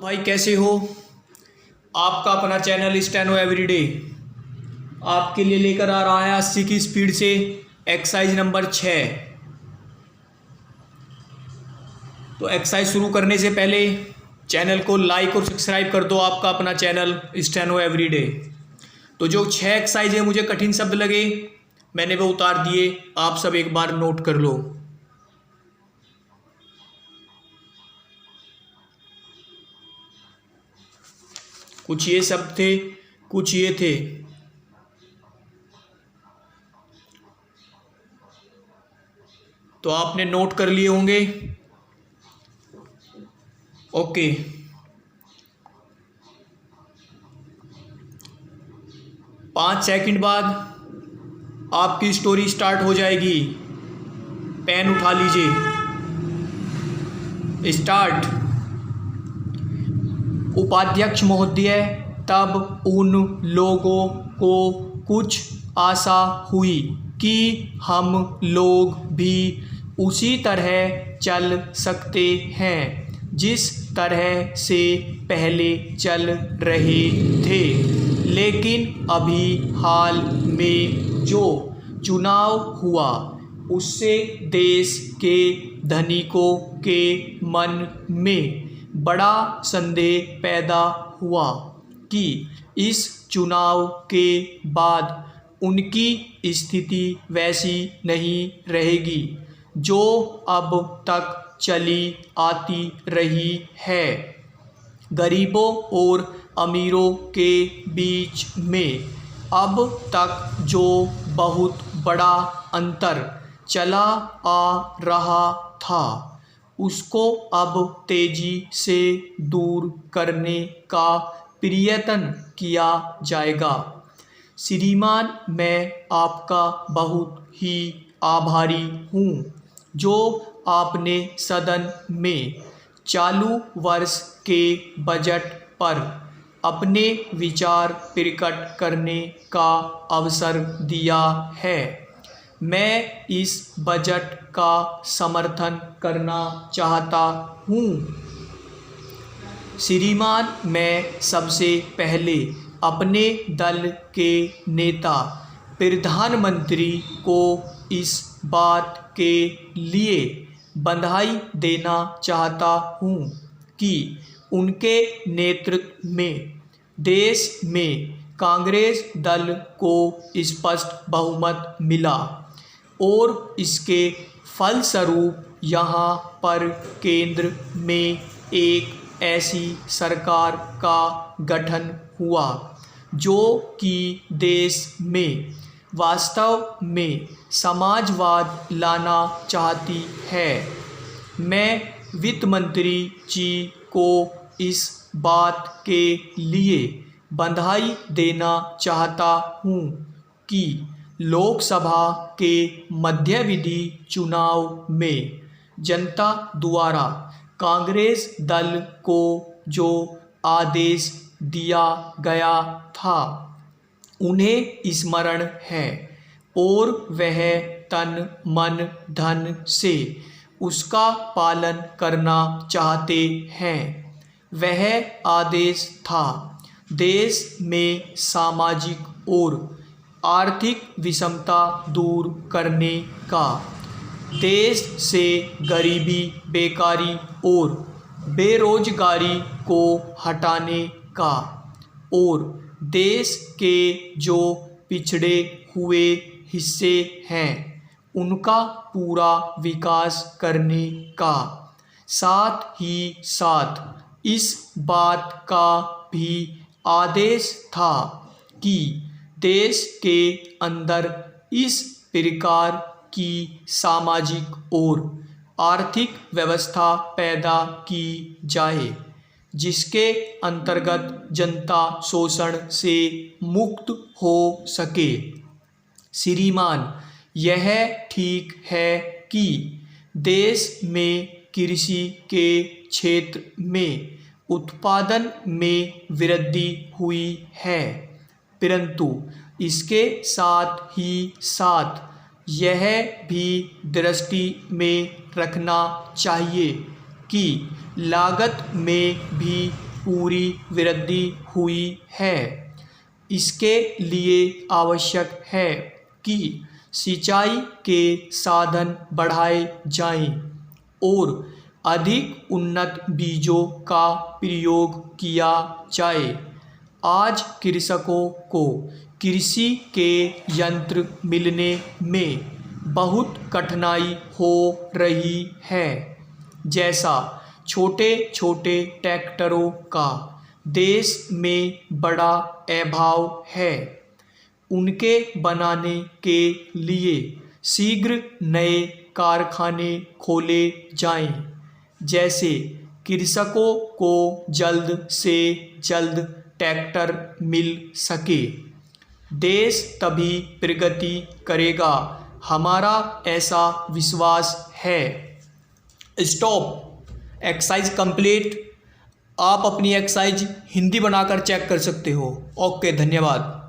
भाई कैसे हो। आपका अपना चैनल स्टेनो एवरीडे आपके लिए लेकर आ रहा है 80 की स्पीड से एक्सरसाइज नंबर 6। तो एक्सरसाइज शुरू करने से पहले चैनल को लाइक और सब्सक्राइब कर दो। आपका अपना चैनल स्टेनो एवरीडे। तो जो 6 एक्सरसाइज है मुझे कठिन शब्द लगे, मैंने वो उतार दिए, आप सब एक बार नोट कर लो। कुछ ये शब्द थे, कुछ ये थे। तो आपने नोट कर लिए होंगे। ओके, 5 सेकंड बाद आपकी स्टोरी स्टार्ट हो जाएगी। पेन उठा लीजिए। स्टार्ट। उपाध्यक्ष महोदय, तब उन लोगों को कुछ आशा हुई कि हम लोग भी उसी तरह चल सकते हैं जिस तरह से पहले चल रहे थे। लेकिन अभी हाल में जो चुनाव हुआ उससे देश के धनिकों के मन में बड़ा संदेह पैदा हुआ कि इस चुनाव के बाद उनकी स्थिति वैसी नहीं रहेगी जो अब तक चली आती रही है। गरीबों और अमीरों के बीच में अब तक जो बहुत बड़ा अंतर चला आ रहा था उसको अब तेजी से दूर करने का प्रयत्न किया जाएगा। श्रीमान, मैं आपका बहुत ही आभारी हूँ जो आपने सदन में चालू वर्ष के बजट पर अपने विचार प्रकट करने का अवसर दिया है। मैं इस बजट का समर्थन करना चाहता हूँ। श्रीमान, मैं सबसे पहले अपने दल के नेता प्रधानमंत्री को इस बात के लिए बधाई देना चाहता हूँ कि उनके नेतृत्व में देश में कांग्रेस दल को स्पष्ट बहुमत मिला और इसके फलस्वरूप यहाँ पर केंद्र में एक ऐसी सरकार का गठन हुआ जो कि देश में वास्तव में समाजवाद लाना चाहती है। मैं वित्त मंत्री जी को इस बात के लिए बधाई देना चाहता हूँ कि लोकसभा के मध्यावधि चुनाव में जनता द्वारा कांग्रेस दल को जो आदेश दिया गया था उन्हें स्मरण है और वह तन मन धन से उसका पालन करना चाहते हैं। वह आदेश था देश में सामाजिक और आर्थिक विषमता दूर करने का, देश से गरीबी, बेकारी और बेरोजगारी को हटाने का और देश के जो पिछड़े हुए हिस्से हैं उनका पूरा विकास करने का। साथ ही साथ इस बात का भी आदेश था कि देश के अंदर इस प्रकार की सामाजिक और आर्थिक व्यवस्था पैदा की जाए जिसके अंतर्गत जनता शोषण से मुक्त हो सके। श्रीमान, यह ठीक है कि देश में कृषि के क्षेत्र में उत्पादन में वृद्धि हुई है, परंतु इसके साथ ही साथ यह भी दृष्टि में रखना चाहिए कि लागत में भी पूरी वृद्धि हुई है। इसके लिए आवश्यक है कि सिंचाई के साधन बढ़ाए जाएं और अधिक उन्नत बीजों का प्रयोग किया जाए। आज कृषकों को कृषि के यंत्र मिलने में बहुत कठिनाई हो रही है, जैसा छोटे छोटे ट्रैक्टरों का देश में बड़ा अभाव है। उनके बनाने के लिए शीघ्र नए कारखाने खोले जाएं, जैसे कृषकों को जल्द से जल्द ट्रैक्टर मिल सके। देश तभी प्रगति करेगा, हमारा ऐसा विश्वास है। स्टॉप। Exercise complete. आप अपनी एक्सरसाइज हिंदी बनाकर चेक कर सकते हो। ओके, धन्यवाद।